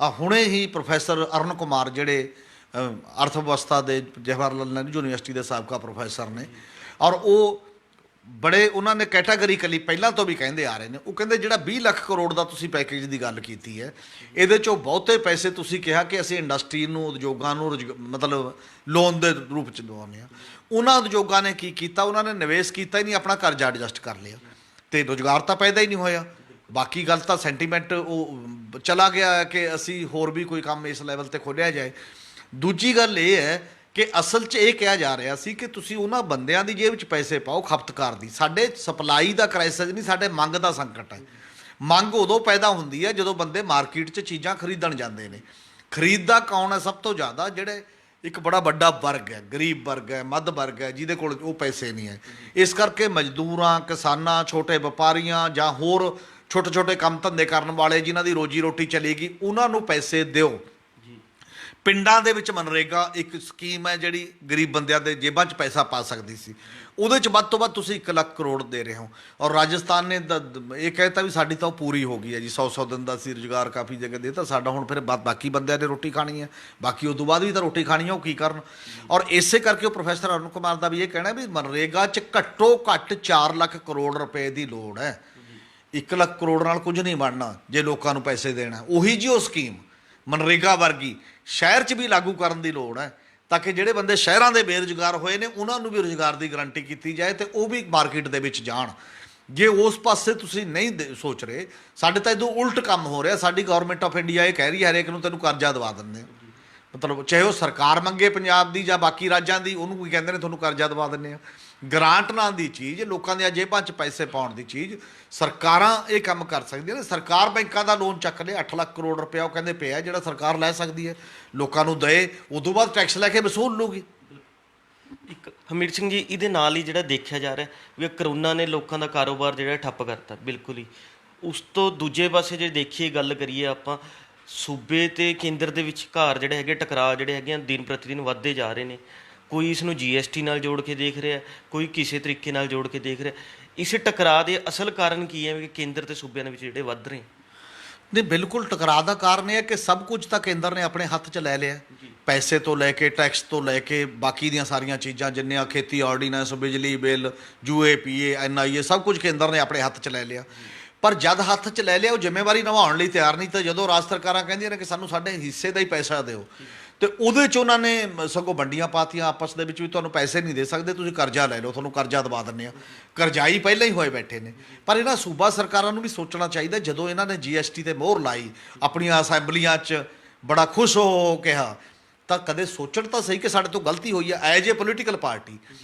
ਹੁਣੇ ਹੀ ਪ੍ਰੋਫੈਸਰ ਅਰੁਣ ਕੁਮਾਰ ਜਿਹੜੇ ਅਰਥ ਵਿਵਸਥਾ ਦੇ ਜਵਾਹਰ ਲਾਲ ਨਹਿਰੂ ਯੂਨੀਵਰਸਿਟੀ ਦੇ ਸਾਬਕਾ ਪ੍ਰੋਫੈਸਰ ਨੇ, ਔਰ ਉਹ ਬੜੇ ਉਹਨਾਂ ਨੇ ਕੈਟਾਗਰੀਕਲੀ ਪਹਿਲਾਂ ਤੋਂ ਵੀ ਕਹਿੰਦੇ ਆ ਰਹੇ ਨੇ। ਉਹ ਕਹਿੰਦੇ ਜਿਹੜਾ 20 ਲੱਖ ਕਰੋੜ ਦਾ ਤੁਸੀਂ ਪੈਕੇਜ ਦੀ ਗੱਲ ਕੀਤੀ ਹੈ, ਇਹਦੇ 'ਚੋਂ ਬਹੁਤੇ ਪੈਸੇ ਤੁਸੀਂ ਕਿਹਾ ਕਿ ਅਸੀਂ ਇੰਡਸਟਰੀ ਨੂੰ, ਉਦਯੋਗਾਂ ਨੂੰ ਮਤਲਬ ਲੋਨ ਦੇ ਰੂਪ 'ਚ ਦਵਾਉਂਦੇ ਹਾਂ। ਉਹਨਾਂ ਉਦਯੋਗਾਂ ਨੇ ਕੀ ਕੀਤਾ, ਉਹਨਾਂ ਨੇ ਨਿਵੇਸ਼ ਕੀਤਾ ਹੀ ਨਹੀਂ, ਆਪਣਾ ਕਰਜ਼ਾ ਐਡਜਸਟ ਕਰ ਲਿਆ ਅਤੇ ਰੁਜ਼ਗਾਰ ਤਾਂ ਪੈਦਾ ਹੀ ਨਹੀਂ ਹੋਇਆ। ਬਾਕੀ ਗੱਲ ਤਾਂ ਸੈਂਟੀਮੈਂਟ ਉਹ ਚਲਾ ਗਿਆ ਕਿ ਅਸੀਂ ਹੋਰ ਵੀ ਕੋਈ ਕੰਮ ਇਸ ਲੈਵਲ 'ਤੇ ਖੋਲ੍ਹਿਆ ਜਾਏ। ਦੂਜੀ ਗੱਲ ਇਹ ਹੈ ਕਿ ਅਸਲ 'ਚ ਇਹ ਕਿਹਾ ਜਾ ਰਿਹਾ ਸੀ ਕਿ ਤੁਸੀਂ ਉਹਨਾਂ ਬੰਦਿਆਂ ਦੀ ਜੇਬ 'ਚ ਪੈਸੇ ਪਾਓ, ਖਪਤਕਾਰ ਦੀ। ਸਾਡੇ ਸਪਲਾਈ ਦਾ ਕ੍ਰਾਈਸਿਸ ਨਹੀਂ, ਸਾਡੇ ਮੰਗ ਦਾ ਸੰਕਟ ਹੈ। ਮੰਗ ਉਦੋਂ ਪੈਦਾ ਹੁੰਦੀ ਹੈ ਜਦੋਂ ਬੰਦੇ ਮਾਰਕੀਟ 'ਚ ਚੀਜ਼ਾਂ ਖਰੀਦਣ ਜਾਂਦੇ ਨੇ। ਖਰੀਦਦਾ ਕੌਣ ਹੈ ਸਭ ਤੋਂ ਜ਼ਿਆਦਾ? ਜਿਹੜੇ ਇੱਕ ਬੜਾ ਵੱਡਾ ਵਰਗ ਹੈ, ਗਰੀਬ ਵਰਗ ਹੈ, ਮੱਧ ਵਰਗ ਹੈ, ਜਿਹਦੇ ਕੋਲ ਉਹ ਪੈਸੇ ਨਹੀਂ ਹੈ। ਇਸ ਕਰਕੇ ਮਜ਼ਦੂਰਾਂ, ਕਿਸਾਨਾਂ, ਛੋਟੇ ਵਪਾਰੀਆਂ ਜਾਂ ਹੋਰ ਛੋਟੇ ਛੋਟੇ ਕੰਮ ਧੰਦੇ ਕਰਨ ਵਾਲੇ ਜਿਨ੍ਹਾਂ ਦੀ ਰੋਜੀ ਰੋਟੀ ਚਲੇਗੀ, ਉਹਨਾਂ ਨੂੰ ਪੈਸੇ ਦਿਓ। ਪਿੰਡਾਂ ਦੇ ਵਿੱਚ ਮਨਰੇਗਾ ਇੱਕ ਸਕੀਮ ਹੈ ਜਿਹੜੀ ਗਰੀਬ ਬੰਦਿਆਂ ਦੇ ਜੇਬਾਂ 'ਚ ਪੈਸਾ ਪਾ ਸਕਦੀ ਸੀ, ਉਹਦੇ 'ਚ ਵੱਧ ਤੋਂ ਵੱਧ ਤੁਸੀਂ 1 ਲੱਖ ਕਰੋੜ ਦੇ ਰਹੇ ਹੋ। ਔਰ ਰਾਜਸਥਾਨ ਨੇ ਇਹ ਕਹਿਤਾ ਵੀ ਸਾਡੀ ਤਾਂ ਉਹ ਪੂਰੀ ਹੋ ਗਈ ਹੈ ਜੀ, 100 ਦਿਨ ਦਾ ਅਸੀਂ ਰੁਜ਼ਗਾਰ ਕਾਫੀ ਜਗ੍ਹਾ ਦੇ ਤਾਂ ਸਾਡਾ ਹੁਣ ਫਿਰ ਬਾਕੀ ਬੰਦਿਆਂ ਨੇ ਰੋਟੀ ਖਾਣੀ ਹੈ, ਬਾਕੀ ਉਸ ਤੋਂ ਬਾਅਦ ਵੀ ਤਾਂ ਰੋਟੀ ਖਾਣੀ ਹੈ, ਉਹ ਕੀ ਕਰਨ? ਔਰ ਇਸੇ ਕਰਕੇ ਉਹ ਪ੍ਰੋਫੈਸਰ ਅਰੁਣ ਕੁਮਾਰ ਦਾ ਵੀ ਇਹ ਕਹਿਣਾ ਵੀ ਮਨਰੇਗਾ 'ਚ ਘੱਟੋ ਘੱਟ 4 ਲੱਖ ਕਰੋੜ ਰੁਪਏ ਦੀ ਲੋੜ ਹੈ। 1 ਲੱਖ ਕਰੋੜ ਨਾਲ ਕੁਝ ਨਹੀਂ ਬਣਨਾ ਜੇ ਲੋਕਾਂ ਨੂੰ ਪੈਸੇ ਦੇਣਾ। ਉਹੀ ਜੀ ਉਹ ਸਕੀਮ ਮਨਰੇਗਾ ਵਰਗੀ ਸ਼ਹਿਰ 'ਚ ਵੀ ਲਾਗੂ ਕਰਨ ਦੀ ਲੋੜ ਹੈ, ਤਾਂ ਕਿ ਜਿਹੜੇ ਬੰਦੇ ਸ਼ਹਿਰਾਂ ਦੇ ਬੇਰੁਜ਼ਗਾਰ ਹੋਏ ਨੇ ਉਹਨਾਂ ਨੂੰ ਵੀ ਰੁਜ਼ਗਾਰ ਦੀ ਗਰੰਟੀ ਕੀਤੀ ਜਾਏ ਅਤੇ ਉਹ ਵੀ ਮਾਰਕੀਟ ਦੇ ਵਿੱਚ ਜਾਣ। ਜੇ ਉਸ ਪਾਸੇ ਤੁਸੀਂ ਨਹੀਂ ਸੋਚ ਰਹੇ, ਸਾਡੇ ਤਾਂ ਇੱਦੋਂ ਉਲਟ ਕੰਮ ਹੋ ਰਿਹਾ। ਸਾਡੀ ਗੌਰਮੈਂਟ ਆਫ ਇੰਡੀਆ ਇਹ ਕਹਿ ਰਹੀ ਹੈ ਹਰੇਕ ਨੂੰ ਤੈਨੂੰ ਕਰਜ਼ਾ ਦਵਾ ਦਿੰਦੇ ਹਾਂ, ਮਤਲਬ ਚਾਹੇ ਉਹ ਸਰਕਾਰ ਮੰਗੇ ਪੰਜਾਬ ਦੀ ਜਾਂ ਬਾਕੀ ਰਾਜਾਂ ਦੀ, ਉਹਨੂੰ ਕੋਈ ਕਹਿੰਦੇ ਨੇ ਤੁਹਾਨੂੰ ਕਰਜ਼ਾ ਦਵਾ ਦਿੰਦੇ ਹਾਂ। ਗ੍ਰਾਂਟ ਨਾਂ ਦੀ ਚੀਜ਼, ਲੋਕਾਂ ਦੀਆਂ ਜੇਬਾਂ 'ਚ ਪੈਸੇ ਪਾਉਣ ਦੀ ਚੀਜ਼ ਸਰਕਾਰਾਂ ਇਹ ਕੰਮ ਕਰ ਸਕਦੀਆਂ ਨੇ। ਸਰਕਾਰ ਬੈਂਕਾਂ ਦਾ ਲੋਨ ਚੱਕ ਲਿਆ 8 ਲੱਖ ਕਰੋੜ ਰੁਪਇਆ, ਉਹ ਕਹਿੰਦੇ ਪਿਆ ਜਿਹੜਾ ਸਰਕਾਰ ਲੈ ਸਕਦੀ ਹੈ, ਲੋਕਾਂ ਨੂੰ ਦਏ, ਉਦੋਂ ਬਾਅਦ ਟੈਕਸ ਲੈ ਕੇ ਵਸੂਲ ਲੂਗੀ। ਇੱਕ ਹਮੀਰ ਸਿੰਘ ਜੀ, ਇਹਦੇ ਨਾਲ ਹੀ ਜਿਹੜਾ ਦੇਖਿਆ ਜਾ ਰਿਹਾ ਵੀ ਕਰੋਨਾ ਨੇ ਲੋਕਾਂ ਦਾ ਕਾਰੋਬਾਰ ਜਿਹੜਾ ਠੱਪ ਕਰਤਾ ਬਿਲਕੁਲ ਹੀ। ਉਸ ਤੋਂ ਦੂਜੇ ਪਾਸੇ ਜੇ ਦੇਖੀਏ, ਗੱਲ ਕਰੀਏ ਆਪਾਂ ਸੂਬੇ ਅਤੇ ਕੇਂਦਰ ਦੇ ਵਿਚਕਾਰ ਜਿਹੜੇ ਹੈਗੇ ਟਕਰਾਅ ਜਿਹੜੇ ਹੈਗੇ ਦਿਨ ਪ੍ਰਤੀ ਦਿਨ ਵੱਧਦੇ ਜਾ ਰਹੇ ਨੇ। ਕੋਈ ਇਸ ਨੂੰ GST ਨਾਲ ਜੋੜ ਕੇ ਦੇਖ ਰਿਹਾ, ਕੋਈ ਕਿਸੇ ਤਰੀਕੇ ਨਾਲ ਜੋੜ ਕੇ ਦੇਖ ਰਿਹਾ। ਇਸ ਟਕਰਾਅ ਦੇ ਅਸਲ ਕਾਰਨ ਕੀ ਹੈ ਕਿ ਕੇਂਦਰ ਅਤੇ ਸੂਬਿਆਂ ਦੇ ਵਿੱਚ ਜਿਹੜੇ ਵੱਧ ਰਹੇ? ਨਹੀਂ, ਬਿਲਕੁਲ ਟਕਰਾਅ ਦਾ ਕਾਰਨ ਇਹ ਹੈ ਕਿ ਸਭ ਕੁਝ ਤਾਂ ਕੇਂਦਰ ਨੇ ਆਪਣੇ ਹੱਥ 'ਚ ਲੈ ਲਿਆ, ਪੈਸੇ ਤੋਂ ਲੈ ਕੇ, ਟੈਕਸ ਤੋਂ ਲੈ ਕੇ, ਬਾਕੀ ਦੀਆਂ ਸਾਰੀਆਂ ਚੀਜ਼ਾਂ ਜਿੰਨੀਆਂ ਖੇਤੀ ਆਰਡੀਨੈਂਸ, ਬਿਜਲੀ ਬਿੱਲ, UAPA, NIA, ਸਭ ਕੁਝ ਕੇਂਦਰ ਨੇ ਆਪਣੇ ਹੱਥ 'ਚ ਲੈ ਲਿਆ। ਪਰ ਜਦ ਹੱਥ 'ਚ ਲੈ ਲਿਆ ਉਹ ਜ਼ਿੰਮੇਵਾਰੀ ਨਿਭਾਉਣ ਲਈ ਤਿਆਰ ਨਹੀਂ। ਤਾਂ ਜਦੋਂ ਰਾਜ ਸਰਕਾਰਾਂ ਕਹਿੰਦੀਆਂ ਨੇ ਕਿ ਸਾਨੂੰ ਸਾਡੇ ਹਿੱਸੇ ਦਾ ਹੀ ਪੈਸਾ ਦਿਓ, ਤੇ ਉਹਦੇ 'ਚ ਉਹਨਾਂ ਨੇ ਸਗੋਂ ਵੰਡੀਆਂ ਪਾਤੀਆਂ ਆਪਸ ਦੇ ਵਿੱਚ ਵੀ, ਤੁਹਾਨੂੰ ਪੈਸੇ ਨਹੀਂ ਦੇ ਸਕਦੇ, ਤੁਸੀਂ ਕਰਜ਼ਾ ਲੈ ਲਓ, ਤੁਹਾਨੂੰ ਕਰਜ਼ਾ ਦਵਾ ਦਿੰਦੇ ਆ। ਕਰਜ਼ਾਈ ਪਹਿਲਾਂ ਹੀ ਹੋਏ ਬੈਠੇ ਨੇ। ਪਰ ਇਹਨਾਂ ਸੂਬਾ ਸਰਕਾਰਾਂ ਨੂੰ ਵੀ ਸੋਚਣਾ ਚਾਹੀਦਾ, ਜਦੋਂ ਇਹਨਾਂ ਨੇ GST ਤੇ ਮੋਹਰ ਲਾਈ, ਆਪਣੀਆਂ ਅਸੈਂਬਲੀਆਂ 'ਚ ਬੜਾ ਖੁਸ਼ ਹੋ ਕਿਹਾ, ਤਾਂ ਕਦੇ ਸੋਚਣ ਤਾਂ ਸਹੀ ਕਿ ਸਾਡੇ ਤੋਂ ਗਲਤੀ ਹੋਈ ਹੈ। ਐਜ ਏ ਪੋਲੀਟੀਕਲ ਪਾਰਟੀ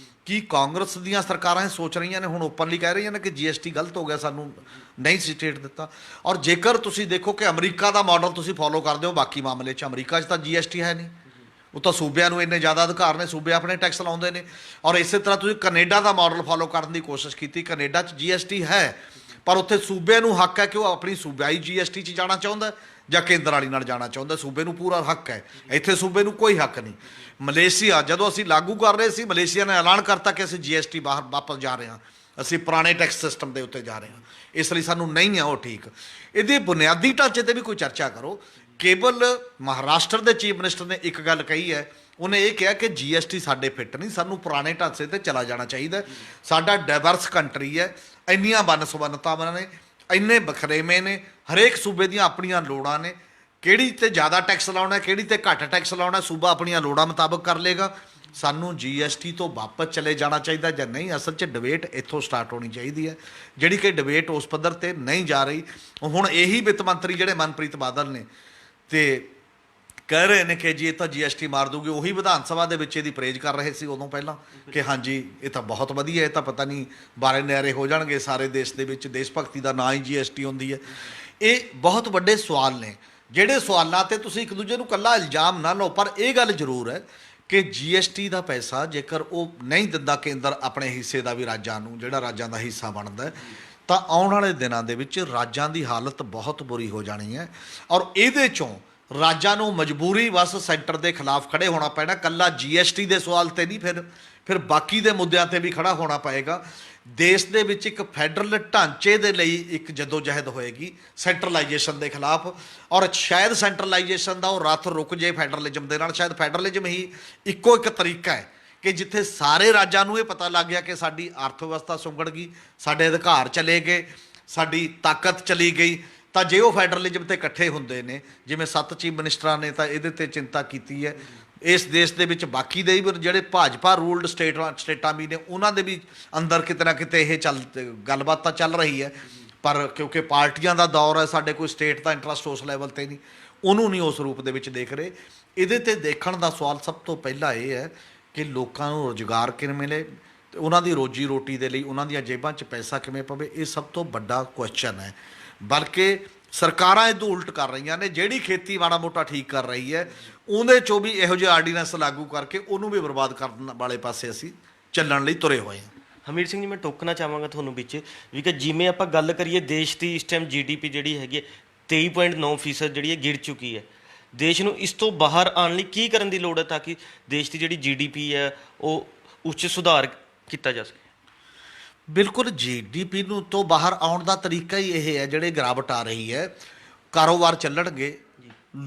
ਕੀ ਕਾਂਗਰਸ ਦੀਆਂ ਸਰਕਾਰਾਂ ਇਹ ਸੋਚ ਰਹੀਆਂ ਨੇ, ਹੁਣ ਓਪਨਲੀ ਕਹਿ ਰਹੀਆਂ ਨੇ ਕਿ GST ਗਲਤ ਹੋ ਗਿਆ, ਸਾਨੂੰ ਨਹੀਂ ਸਟੇਟ ਦਿੱਤਾ। ਔਰ ਜੇਕਰ ਤੁਸੀਂ ਦੇਖੋ ਕਿ ਅਮਰੀਕਾ ਦਾ ਮਾਡਲ ਤੁਸੀਂ ਫੋਲੋ ਕਰਦੇ ਹੋ ਬਾਕੀ ਮਾਮਲੇ 'ਚ, ਅਮਰੀਕਾ 'ਚ ਤਾਂ GST ਹੈ ਨਹੀਂ, ਉਹ ਤਾਂ ਸੂਬਿਆਂ ਨੂੰ ਇੰਨੇ ਜ਼ਿਆਦਾ ਅਧਿਕਾਰ ਨੇ, ਸੂਬੇ ਆਪਣੇ ਟੈਕਸ ਲਾਉਂਦੇ ਨੇ। ਔਰ ਇਸੇ ਤਰ੍ਹਾਂ ਤੁਸੀਂ ਕੈਨੇਡਾ ਦਾ ਮਾਡਲ ਫੋਲੋ ਕਰਨ ਦੀ ਕੋਸ਼ਿਸ਼ ਕੀਤੀ, ਕੈਨੇਡਾ 'ਚ GST ਹੈ, ਪਰ ਉੱਥੇ ਸੂਬਿਆਂ ਨੂੰ ਹੱਕ ਹੈ ਕਿ ਉਹ ਆਪਣੀ ਸੂਬਾਈ GST 'ਚ ਜਾਣਾ ਚਾਹੁੰਦਾ ਜਾਂ ਕੇਂਦਰ ਵਾਲੀ ਨਾਲ ਜਾਣਾ ਚਾਹੁੰਦਾ, ਸੂਬੇ ਨੂੰ ਪੂਰਾ ਹੱਕ ਹੈ। ਇੱਥੇ ਸੂਬੇ ਨੂੰ ਕੋਈ ਹੱਕ ਨਹੀਂ। ਮਲੇਸ਼ੀਆ ਜਦੋਂ ਅਸੀਂ ਲਾਗੂ ਕਰ ਰਹੇ ਸੀ, ਮਲੇਸ਼ੀਆ ਨੇ ਐਲਾਨ ਕਰਤਾ ਕਿ ਅਸੀਂ GST ਬਾਹਰ ਵਾਪਸ ਜਾ ਰਹੇ ਹਾਂ, ਅਸੀਂ ਪੁਰਾਣੇ ਟੈਕਸ ਸਿਸਟਮ ਦੇ ਉੱਤੇ ਜਾ ਰਹੇ ਹਾਂ, ਇਸ ਲਈ ਸਾਨੂੰ ਨਹੀਂ ਆ ਉਹ ਠੀਕ। ਇਹਦੇ ਬੁਨਿਆਦੀ ਢਾਂਚੇ 'ਤੇ ਵੀ ਕੋਈ ਚਰਚਾ ਕਰੋ। ਕੇਵਲ ਮਹਾਰਾਸ਼ਟਰ ਦੇ ਚੀਫ ਮਿਨਿਸਟਰ ਨੇ ਇੱਕ ਗੱਲ ਕਹੀ ਹੈ, ਉਹਨੇ ਇਹ ਕਿਹਾ ਕਿ GST ਸਾਡੇ ਫਿੱਟ ਨਹੀਂ, ਸਾਨੂੰ ਪੁਰਾਣੇ ਢਾਂਚੇ 'ਤੇ ਚਲਾ ਜਾਣਾ ਚਾਹੀਦਾ। ਸਾਡਾ ਡਾਇਵਰਸ ਕੰਟਰੀ ਹੈ, ਇੰਨੀਆਂ ਵੰਨ-ਸੁਵੰਨਤਾਵਾਂ ਨੇ, ਇੰਨੇ ਬਖਰੇਵੇਂ ਨੇ, ਹਰੇਕ ਸੂਬੇ ਦੀਆਂ ਆਪਣੀਆਂ ਲੋੜਾਂ ਨੇ, ਕਿਹੜੀ ਤੇ ਜ਼ਿਆਦਾ ਟੈਕਸ ਲਾਉਣਾ, ਕਿਹੜੀ ਤੇ ਘੱਟ ਟੈਕਸ ਲਾਉਣਾ, ਸੂਬਾ ਆਪਣੀਆਂ ਲੋੜਾਂ ਮੁਤਾਬਕ ਕਰ ਲੇਗਾ। ਸਾਨੂੰ GST ਤੋਂ ਵਾਪਸ ਚਲੇ ਜਾਣਾ ਚਾਹੀਦਾ ਜਾਂ ਨਹੀਂ। ਅਸਲ 'ਚ ਡਿਬੇਟ ਇੱਥੋਂ ਸਟਾਰਟ ਹੋਣੀ ਚਾਹੀਦੀ ਹੈ, ਜਿਹੜੀ ਕਿ ਡਿਬੇਟ ਉਸ ਪੱਧਰ 'ਤੇ ਨਹੀਂ ਜਾ ਰਹੀ। ਹੁਣ ਇਹੀ ਵਿੱਤ ਮੰਤਰੀ ਜਿਹੜੇ ਮਨਪ੍ਰੀਤ ਬਾਦਲ ਨੇ ਤੇ ਕਹਿ ਰਹੇ ਨੇ ਕਿ ਜੀ ਇਹ ਤਾਂ GST ਮਾਰ ਦੂਗੀ, ਉਹੀ ਵਿਧਾਨ ਸਭਾ ਦੇ ਵਿੱਚ ਇਹਦੀ ਪ੍ਰੇਜ਼ ਕਰ ਰਹੇ ਸੀ ਉਦੋਂ ਪਹਿਲਾਂ ਕਿ ਹਾਂਜੀ ਇਹ ਤਾਂ ਬਹੁਤ ਵਧੀਆ, ਇਹ ਤਾਂ ਪਤਾ ਨਹੀਂ ਬਾਰੇ ਨਿਆਰੇ ਹੋ ਜਾਣਗੇ ਸਾਰੇ ਦੇਸ਼ ਦੇ ਵਿੱਚ, ਦੇਸ਼ ਭਗਤੀ ਦਾ ਨਾਂ ਹੀ GST ਹੁੰਦੀ ਹੈ। ਇਹ ਬਹੁਤ ਵੱਡੇ ਸਵਾਲ ਨੇ, ਜਿਹੜੇ ਸਵਾਲਾਂ 'ਤੇ ਤੁਸੀਂ ਇੱਕ ਦੂਜੇ ਨੂੰ ਇਕੱਲਾ ਇਲਜ਼ਾਮ ਨਾ ਲਓ। ਪਰ ਇਹ ਗੱਲ ਜ਼ਰੂਰ ਹੈ ਕਿ GST ਦਾ ਪੈਸਾ ਜੇਕਰ ਉਹ ਨਹੀਂ ਦਿੰਦਾ ਕੇਂਦਰ ਆਪਣੇ ਹਿੱਸੇ ਦਾ ਵੀ ਰਾਜਾਂ ਨੂੰ, ਜਿਹੜਾ ਰਾਜਾਂ ਦਾ ਹਿੱਸਾ ਬਣਦਾ, ਤਾਂ ਆਉਣ ਵਾਲੇ ਦਿਨਾਂ ਦੇ ਵਿੱਚ ਰਾਜਾਂ ਦੀ ਹਾਲਤ ਬਹੁਤ ਬੁਰੀ ਹੋ ਜਾਣੀ ਹੈ। ਔਰ ਇਹਦੇ 'ਚੋਂ ਰਾਜਾਂ ਨੂੰ ਮਜਬੂਰੀ ਵਸ ਸੈਂਟਰ ਦੇ ਖਿਲਾਫ ਖੜੇ ਹੋਣਾ ਪੈਣਾ। ਕੱਲਾ GST ਦੇ ਸਵਾਲ 'ਤੇ ਨਹੀਂ, ਫਿਰ ਬਾਕੀ ਦੇ ਮੁੱਦਿਆਂ 'ਤੇ ਵੀ ਖੜਾ ਹੋਣਾ ਪਏਗਾ। ਦੇਸ਼ ਦੇ ਵਿੱਚ ਇੱਕ ਫੈਡਰਲ ਢਾਂਚੇ ਦੇ ਲਈ ਇੱਕ ਜਦੋਜਹਿਦ ਹੋਏਗੀ ਸੈਂਟਰਲਾਈਜੇਸ਼ਨ ਦੇ ਖਿਲਾਫ। ਔਰ ਸ਼ਾਇਦ ਸੈਂਟਰਲਾਈਜੇਸ਼ਨ ਦਾ ਉਹ ਰੱਥ ਰੁਕ ਜੇ ਫੈਡਰਲਿਜ਼ਮ ਦੇ ਨਾਲ। ਸ਼ਾਇਦ ਫੈਡਰਲਿਜ਼ਮ ਹੀ ਇੱਕੋ ਇੱਕ ਤਰੀਕਾ ਹੈ ਕਿ ਜਿੱਥੇ ਸਾਰੇ ਰਾਜਾਂ ਨੂੰ ਇਹ ਪਤਾ ਲੱਗ ਗਿਆ ਕਿ ਸਾਡੀ ਅਰਥ ਵਿਵਸਥਾ ਸੁੰਗੜ ਗਈ, ਸਾਡੇ ਅਧਿਕਾਰ ਚਲੇ ਗਏ, ਸਾਡੀ ਤਾਕਤ ਚਲੀ ਗਈ, ਤਾਂ ਜੇ ਉਹ ਫੈਡਰਲਿਜ਼ਮ 'ਤੇ ਇਕੱਠੇ ਹੁੰਦੇ ਨੇ, ਜਿਵੇਂ 7 ਚੀਫ ਮਿਨਿਸਟਰਾਂ ਨੇ ਤਾਂ ਇਹਦੇ 'ਤੇ ਚਿੰਤਾ ਕੀਤੀ ਹੈ। ਇਸ ਦੇਸ਼ ਦੇ ਵਿੱਚ ਬਾਕੀ ਦੇ ਵੀ ਜਿਹੜੇ ਭਾਜਪਾ ਰੂਲਡ ਸਟੇਟਾਂ ਵੀ ਨੇ, ਉਹਨਾਂ ਦੇ ਵੀ ਅੰਦਰ ਕਿਤੇ ਨਾ ਕਿਤੇ ਇਹ ਗੱਲਬਾਤ ਤਾਂ ਚੱਲ ਰਹੀ ਹੈ। ਪਰ ਕਿਉਂਕਿ ਪਾਰਟੀਆਂ ਦਾ ਦੌਰ ਹੈ, ਸਾਡੇ ਕੋਈ ਸਟੇਟ ਦਾ ਇੰਟਰਸਟ ਉਸ ਲੈਵਲ 'ਤੇ ਨਹੀਂ, ਉਹਨੂੰ ਨਹੀਂ ਉਸ ਰੂਪ ਦੇ ਵਿੱਚ ਦੇਖ ਰਹੇ। ਇਹਦੇ 'ਤੇ ਦੇਖਣ ਦਾ ਸਵਾਲ ਸਭ ਤੋਂ ਪਹਿਲਾਂ ਇਹ ਹੈ ਕਿ ਲੋਕਾਂ ਨੂੰ ਰੁਜ਼ਗਾਰ ਕਿਵੇਂ ਮਿਲੇ, ਤੇ ਉਹਨਾਂ ਦੀ ਰੋਜੀ ਰੋਟੀ ਦੇ ਲਈ ਉਹਨਾਂ ਦੀਆਂ ਜੇਬਾਂ 'ਚ ਪੈਸਾ ਕਿਵੇਂ ਪਵੇ। ਇਹ ਸਭ ਤੋਂ ਵੱਡਾ ਕੁਐਸਚਨ ਹੈ। ਬਲਕਿ ਸਰਕਾਰਾਂ ਇਹਦੋਂ ਉਲਟ ਕਰ ਰਹੀਆਂ ਨੇ। ਜਿਹੜੀ ਖੇਤੀ ਮਾੜਾ ਮੋਟਾ ਠੀਕ ਕਰ ਰਹੀ ਹੈ, ਉਹਦੇ 'ਚੋਂ ਵੀ ਇਹੋ ਜਿਹੇ ਆਰਡੀਨੈਂਸ ਲਾਗੂ ਕਰਕੇ ਉਹਨੂੰ ਵੀ ਬਰਬਾਦ ਕਰਨ ਵਾਲੇ ਪਾਸੇ ਅਸੀਂ ਚੱਲਣ ਲਈ ਤੁਰੇ ਹੋਏ ਹਾਂ। ਹਮੀਰ ਸਿੰਘ ਜੀ, ਮੈਂ ਟੋਕਣਾ ਚਾਹਾਂਗਾ ਤੁਹਾਨੂੰ ਵਿੱਚ ਵੀ ਕਿ ਜਿਵੇਂ ਆਪਾਂ ਗੱਲ ਕਰੀਏ ਦੇਸ਼ ਦੀ ਇਸ ਟਾਈਮ GDP ਜਿਹੜੀ ਹੈਗੀ ਹੈ 23.9% ਜਿਹੜੀ ਹੈ ਗਿਰ ਚੁੱਕੀ ਹੈ। ਦੇਸ਼ ਨੂੰ ਇਸ ਤੋਂ ਬਾਹਰ ਆਉਣ ਲਈ ਕੀ ਕਰਨ ਦੀ ਲੋੜ ਹੈ ਤਾਂ ਕਿ ਦੇਸ਼ ਦੀ ਜਿਹੜੀ GDP ਹੈ ਉਹ ਉੱਚ ਸੁਧਾਰ ਕੀਤਾ ਜਾ ਸਕੇ? ਬਿਲਕੁਲ, GDP ਨੂੰ ਤੋਂ ਬਾਹਰ ਆਉਣ ਦਾ ਤਰੀਕਾ ਹੀ ਇਹ ਹੈ। ਜਿਹੜੇ ਗਿਰਾਵਟ ਆ ਰਹੀ ਹੈ, ਕਾਰੋਬਾਰ ਚੱਲਣਗੇ,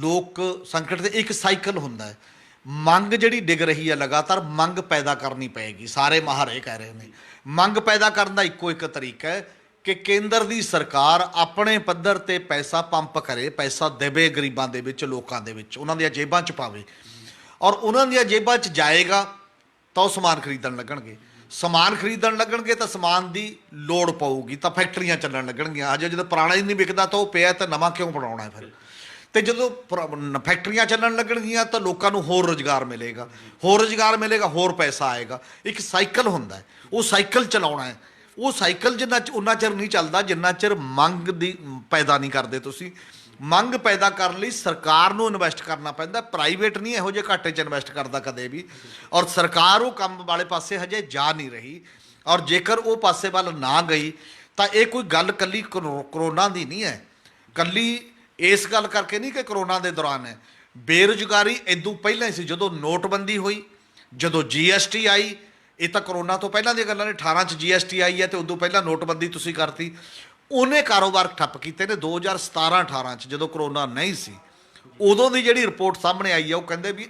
ਲੋਕ ਸੰਕਟ ਦੇ ਇੱਕ ਸਾਈਕਲ ਹੁੰਦਾ ਹੈ। ਮੰਗ ਜਿਹੜੀ ਡਿੱਗ ਰਹੀ ਹੈ ਲਗਾਤਾਰ, ਮੰਗ ਪੈਦਾ ਕਰਨੀ ਪਏਗੀ। ਸਾਰੇ ਮਾਹਰ ਇਹ ਕਹਿ ਰਹੇ ਨੇ ਮੰਗ ਪੈਦਾ ਕਰਨ ਦਾ ਇੱਕੋ ਇੱਕ ਤਰੀਕਾ ਹੈ ਕਿ ਕੇਂਦਰ ਦੀ ਸਰਕਾਰ ਆਪਣੇ ਪੱਧਰ 'ਤੇ ਪੈਸਾ ਪੰਪ ਕਰੇ, ਪੈਸਾ ਦੇਵੇ ਗਰੀਬਾਂ ਦੇ ਵਿੱਚ, ਲੋਕਾਂ ਦੇ ਵਿੱਚ, ਉਹਨਾਂ ਦੀਆਂ ਜੇਬਾਂ 'ਚ ਪਾਵੇ। ਔਰ ਉਹਨਾਂ ਦੀਆਂ ਜੇਬਾਂ 'ਚ ਜਾਏਗਾ ਤਾਂ ਉਹ ਸਮਾਨ ਖਰੀਦਣ ਲੱਗਣਗੇ। ਸਮਾਨ ਖਰੀਦਣ ਲੱਗਣਗੇ ਤਾਂ ਸਮਾਨ ਦੀ ਲੋੜ ਪਊਗੀ, ਤਾਂ ਫੈਕਟਰੀਆਂ ਚੱਲਣ ਲੱਗਣਗੀਆਂ। ਅਜੇ ਜਦੋਂ ਪੁਰਾਣਾ ਹੀ ਨਹੀਂ ਵਿਕਦਾ ਤਾਂ ਉਹ ਪਿਆ ਤਾਂ ਨਵਾਂ ਕਿਉਂ ਬਣਾਉਣਾ ਫਿਰ। ਤੇ ਜਦੋਂ ਫੈਕਟਰੀਆਂ ਚੱਲਣ ਲੱਗਣਗੀਆਂ ਤਾਂ ਲੋਕਾਂ ਨੂੰ ਹੋਰ ਰੁਜ਼ਗਾਰ ਮਿਲੇਗਾ, ਹੋਰ ਰੁਜ਼ਗਾਰ ਮਿਲੇਗਾ, ਹੋਰ ਪੈਸਾ ਆਏਗਾ। ਇੱਕ ਸਾਈਕਲ ਹੁੰਦਾ ਹੈ, ਉਹ ਸਾਈਕਲ ਚਲਾਉਣਾ ਹੈ। ਉਹ ਸਾਈਕਲ ਉਨਾ ਚਿਰ ਨਹੀਂ ਚੱਲਦਾ ਜਿੰਨਾ ਚਿਰ ਮੰਗ ਦੀ ਪੈਦਾ ਨਹੀਂ ਕਰਦੇ ਤੁਸੀਂ। ਮੰਗ ਪੈਦਾ ਕਰਨ ਲਈ ਸਰਕਾਰ ਨੂੰ ਇਨਵੈਸਟ ਕਰਨਾ ਪੈਂਦਾ, ਪ੍ਰਾਈਵੇਟ ਨਹੀਂ ਇਹੋ ਜਿਹੇ ਘਾਟੇ 'ਚ ਇਨਵੈਸਟ ਕਰਦਾ ਕਦੇ ਵੀ। ਔਰ ਸਰਕਾਰ ਉਹ ਕੰਮ ਵਾਲੇ ਪਾਸੇ ਹਜੇ ਜਾ ਨਹੀਂ ਰਹੀ। ਔਰ ਜੇਕਰ ਉਹ ਪਾਸੇ ਵੱਲ ਨਾ ਗਈ ਤਾਂ ਇਹ ਕੋਈ ਗੱਲ ਕੱਲੀ ਕਰੋਨਾ ਦੀ ਨਹੀਂ ਹੈ, ਕੱਲੀ ਇਸ ਗੱਲ ਕਰਕੇ ਨਹੀਂ ਕਿ ਕਰੋਨਾ ਦੇ ਦੌਰਾਨ ਹੈ। ਬੇਰੁਜ਼ਗਾਰੀ ਇਦੋਂ ਪਹਿਲਾਂ ਹੀ ਸੀ, ਜਦੋਂ ਨੋਟਬੰਦੀ ਹੋਈ, ਜਦੋਂ GST ਆਈ। ਇਹ ਤਾਂ ਕਰੋਨਾ ਤੋਂ ਪਹਿਲਾਂ ਦੀਆਂ ਗੱਲਾਂ ਨੇ। 18 'ਚ GST ਆਈ ਹੈ ਅਤੇ ਉਦੋਂ ਪਹਿਲਾਂ ਨੋਟਬੰਦੀ ਤੁਸੀਂ ਕਰਤੀ। ਉਹਨੇ ਕਾਰੋਬਾਰ ਠੱਪ ਕੀਤੇ ਨੇ। 2017-18 'ਚ ਜਦੋਂ ਕਰੋਨਾ ਨਹੀਂ ਸੀ, ਉਦੋਂ ਦੀ ਜਿਹੜੀ ਰਿਪੋਰਟ ਸਾਹਮਣੇ ਆਈ ਹੈ, ਉਹ ਕਹਿੰਦੇ ਵੀ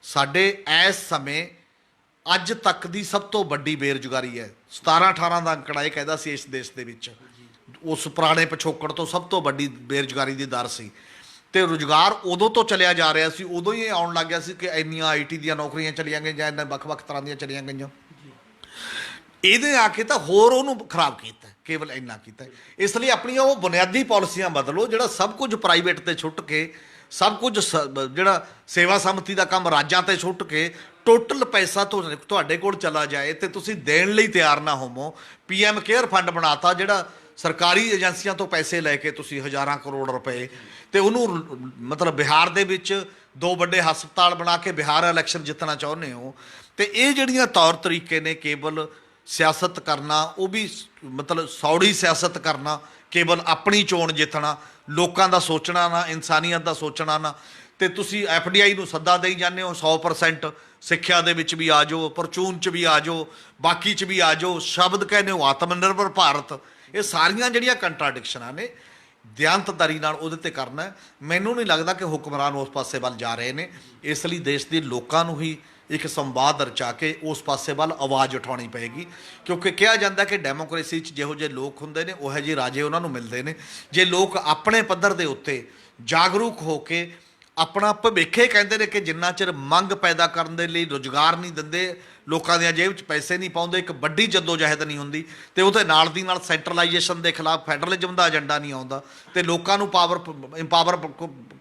ਸਾਡੇ ਇਸ ਸਮੇਂ ਅੱਜ ਤੱਕ ਦੀ ਸਭ ਤੋਂ ਵੱਡੀ ਬੇਰੁਜ਼ਗਾਰੀ ਹੈ। 17-18 ਦਾ ਅੰਕੜਾ ਇਹ ਕਹਿੰਦਾ ਸੀ ਇਸ ਦੇਸ਼ ਦੇ ਵਿੱਚ। ਉਸ ਪੁਰਾਣੇ ਪਿਛੋਕੜ ਤੋਂ ਸਭ ਤੋਂ ਵੱਡੀ ਬੇਰੁਜ਼ਗਾਰੀ ਦੀ ਦਰ ਸੀ ਤੇ ਰੁਜ਼ਗਾਰ ਉਦੋਂ ਤੋਂ ਚੱਲਿਆ ਜਾ ਰਿਹਾ ਸੀ, ਉਦੋਂ ਹੀ ਇਹ ਆਉਣ ਲੱਗ ਗਿਆ ਸੀ ਕਿ ਇੰਨੀਆਂ ਆਈਟੀ ਦੀਆਂ ਨੌਕਰੀਆਂ ਚਲੀਆਂ ਗਈਆਂ ਜਾਂ ਇੰਨੇ ਵੱਖ-ਵੱਖ ਤਰ੍ਹਾਂ ਦੀਆਂ ਚਲੀਆਂ ਗਈਆਂ। ਇਹਦੇ ਆ ਕੇ ਤਾਂ ਹੋਰ ਉਹਨੂੰ ਖਰਾਬ ਕੀਤਾ, ਕੇਵਲ ਇੰਨਾ ਕੀਤਾ। ਇਸ ਲਈ ਆਪਣੀਆਂ ਉਹ ਬੁਨਿਆਦੀ ਪਾਲਿਸੀਆਂ ਬਦਲੋ, ਜਿਹੜਾ ਸਭ ਕੁਝ ਪ੍ਰਾਈਵੇਟ ਤੇ ਛੁੱਟ ਕੇ, ਸਭ ਕੁਝ ਜਿਹੜਾ ਸੇਵਾ ਸੰਮਤੀ ਦਾ ਕੰਮ ਰਾਜਾਂ ਤੇ ਛੁੱਟ ਕੇ ਟੋਟਲ ਪੈਸਾ ਤੁਹਾਡੇ ਕੋਲ ਚਲਾ ਜਾਏ ਤੇ ਤੁਸੀਂ ਦੇਣ ਲਈ ਤਿਆਰ ਨਾ ਹੋਵੋ। PM ਕੇਅਰ ਫੰਡ ਬਣਾਤਾ, ਜਿਹੜਾ ਸਰਕਾਰੀ ਏਜੰਸੀਆਂ ਤੋਂ ਪੈਸੇ ਲੈ ਕੇ ਤੁਸੀਂ ਹਜ਼ਾਰਾਂ ਕਰੋੜ ਰੁਪਏ, ਤੇ ਉਹਨੂੰ ਮਤਲਬ ਬਿਹਾਰ ਦੇ ਵਿੱਚ 2 ਵੱਡੇ ਹਸਪਤਾਲ ਬਣਾ ਕੇ ਬਿਹਾਰ ਇਲੈਕਸ਼ਨ ਜਿੱਤਣਾ ਚਾਹੁੰਦੇ ਹੋ। ਤੇ ਇਹ ਜਿਹੜੀਆਂ ਤੌਰ ਤਰੀਕੇ ਨੇ, ਕੇਵਲ ਸਿਆਸਤ ਕਰਨਾ, ਉਹ ਵੀ ਮਤਲਬ ਸੌੜੀ ਸਿਆਸਤ ਕਰਨਾ, ਕੇਵਲ ਆਪਣੀ ਚੋਣ ਜਿੱਤਣਾ, ਲੋਕਾਂ ਦਾ ਸੋਚਣਾ ਨਾ, ਇਨਸਾਨੀਅਤ ਦਾ ਸੋਚਣਾ ਨਾ। ਤੇ ਤੁਸੀਂ FDI ਨੂੰ ਸੱਦਾ ਦੇਈ ਜਾਂਦੇ ਹੋ 100% ਸਿੱਖਿਆ ਦੇ ਵਿੱਚ ਵੀ ਆ ਜਾਓ, ਪਰਚੂਨ 'ਚ ਵੀ ਆ ਜਾਓ, ਬਾਕੀ 'ਚ ਵੀ ਆ ਜਾਓ, ਸ਼ਬਦ ਕਹਿੰਦੇ ਹੋ ਆਤਮ ਨਿਰਭਰ ਭਾਰਤ। ਇਹ ਸਾਰੀਆਂ ਜਿਹੜੀਆਂ ਕੰਟਰਾਡਿਕਸ਼ਨਾਂ ਨੇ, ਦਿਆਨਤਦਾਰੀ ਨਾਲ ਉਹਦੇ ਤੇ ਕਰਨਾ ਹੈ। ਮੈਨੂੰ ਨਹੀਂ ਲੱਗਦਾ ਕਿ ਹੁਕਮਰਾਨ ਉਸ ਪਾਸੇ ਵੱਲ ਜਾ ਰਹੇ ਨੇ। ਇਸ ਲਈ ਦੇਸ਼ ਦੇ ਲੋਕਾਂ ਨੂੰ ਹੀ ਇੱਕ ਸੰਵਾਦ ਰਚਾ ਕੇ ਉਸ ਪਾਸੇ ਵੱਲ ਆਵਾਜ਼ ਉਠਾਉਣੀ ਪਏਗੀ, ਕਿਉਂਕਿ ਕਿਹਾ ਜਾਂਦਾ ਕਿ ਡੈਮੋਕ੍ਰੇਸੀ 'ਚ ਜਿਹੋ ਜਿਹੇ ਲੋਕ ਹੁੰਦੇ ਨੇ ਉਹੋ ਜਿਹੇ ਰਾਜੇ ਉਹਨਾਂ ਨੂੰ ਮਿਲਦੇ ਨੇ। ਜੇ ਲੋਕ ਆਪਣੇ ਪੱਧਰ ਦੇ ਉੱਤੇ ਜਾਗਰੂਕ ਹੋ ਕੇ ਆਪਣਾ ਭਵਿੱਖ ਕਹਿੰਦੇ ਨੇ ਕਿ ਜਿੰਨਾ ਚਿਰ ਮੰਗ ਪੈਦਾ ਕਰਨ ਦੇ ਲਈ ਰੁਜ਼ਗਾਰ ਨਹੀਂ ਦਿੰਦੇ, ਲੋਕਾਂ ਦੀਆਂ ਜੇਬ 'ਚ ਪੈਸੇ ਨਹੀਂ ਪਾਉਂਦੇ, ਇੱਕ ਵੱਡੀ ਜੱਦੋਜਹਿਦ ਨਹੀਂ ਹੁੰਦੀ, ਤੇ ਉਹਦੇ ਨਾਲ ਦੀ ਨਾਲ ਸੈਂਟਰਲਾਈਜੇਸ਼ਨ ਦੇ ਖਿਲਾਫ ਫੈਡਰਲਿਜ਼ਮ ਦਾ ਏਜੰਡਾ ਨਹੀਂ ਆਉਂਦਾ, ਤੇ ਲੋਕਾਂ ਨੂੰ ਇੰਪਾਵਰ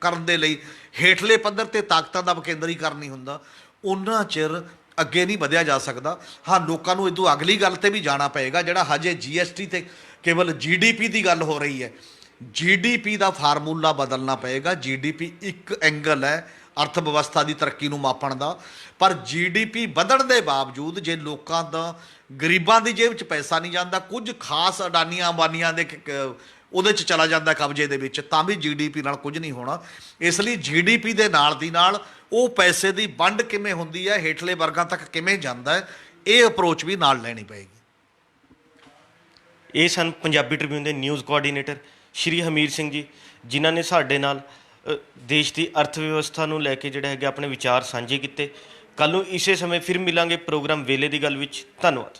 ਕਰਨ ਦੇ ਲਈ ਹੇਠਲੇ ਪੱਧਰ ਤੇ ਤਾਕਤਾਂ ਦਾ ਵਿਕੇਂਦਰੀਕਰਨ ਨਹੀਂ ਹੁੰਦਾ, ਉਹਨਾਂ ਚਿਰ ਅੱਗੇ ਨਹੀਂ ਵਧਿਆ ਜਾ ਸਕਦਾ। ਹਾਂ, ਲੋਕਾਂ ਨੂੰ ਇਦੋਂ ਅਗਲੀ ਗੱਲ ਤੇ ਵੀ ਜਾਣਾ ਪਏਗਾ, ਜਿਹੜਾ ਹਜੇ GST ਤੇ ਕੇਵਲ GDP ਦੀ ਗੱਲ ਹੋ ਰਹੀ ਹੈ। GDP ਦਾ ਫਾਰਮੂਲਾ ਬਦਲਣਾ ਪਏਗਾ। GDP ਇੱਕ ਐਂਗਲ ਹੈ ਅਰਥ ਵਿਵਸਥਾ ਦੀ ਤਰੱਕੀ ਨੂੰ ਮਾਪਣ ਦਾ, ਪਰ GDP ਵਧਣ ਦੇ ਬਾਵਜੂਦ ਜੇ ਲੋਕਾਂ ਦਾ, ਗਰੀਬਾਂ ਦੀ ਜੇਬ 'ਚ ਪੈਸਾ ਨਹੀਂ ਜਾਂਦਾ, ਕੁਝ ਖਾਸ ਅਡਾਨੀਆਂ ਅੰਬਾਨੀਆਂ ਦੇ ਉਹਦੇ 'ਚ ਚਲਾ ਜਾਂਦਾ ਕਬਜ਼ੇ ਦੇ ਵਿੱਚ, ਤਾਂ ਵੀ GDP ਨਾਲ ਕੁਝ ਨਹੀਂ ਹੋਣਾ। ਇਸ ਲਈ GDP ਦੇ ਨਾਲ ਦੀ ਨਾਲ ਉਹ ਪੈਸੇ ਦੀ ਵੰਡ ਕਿਵੇਂ ਹੁੰਦੀ ਹੈ, ਹੇਠਲੇ ਵਰਗਾਂ ਤੱਕ ਕਿਵੇਂ ਜਾਂਦਾ ਹੈ, ਇਹ ਅਪਰੋਚ ਵੀ ਨਾਲ ਲੈਣੀ ਪਏਗੀ। ਇਹ ਸਨ ਪੰਜਾਬੀ ਟ੍ਰਿਬਿਊਨ ਦੇ ਨਿਊਜ਼ ਕੋਆਰਡੀਨੇਟਰ ਸ਼੍ਰੀ ਹਮੀਰ ਸਿੰਘ ਜੀ, ਜਿਨ੍ਹਾਂ ਨੇ ਸਾਡੇ ਨਾਲ ਦੇਸ਼ ਦੀ ਅਰਥ ਵਿਵਸਥਾ ਨੂੰ ਲੈ ਕੇ ਜਿਹੜੇ ਹੈਗੇ ਆਪਣੇ ਵਿਚਾਰ ਸਾਂਝੇ ਕੀਤੇ। ਕੱਲ੍ਹ ਨੂੰ ਇਸੇ ਸਮੇਂ ਫਿਰ ਮਿਲਾਂਗੇ ਪ੍ਰੋਗਰਾਮ ਵੇਲੇ ਦੀ ਗੱਲ ਵਿੱਚ। ਧੰਨਵਾਦ।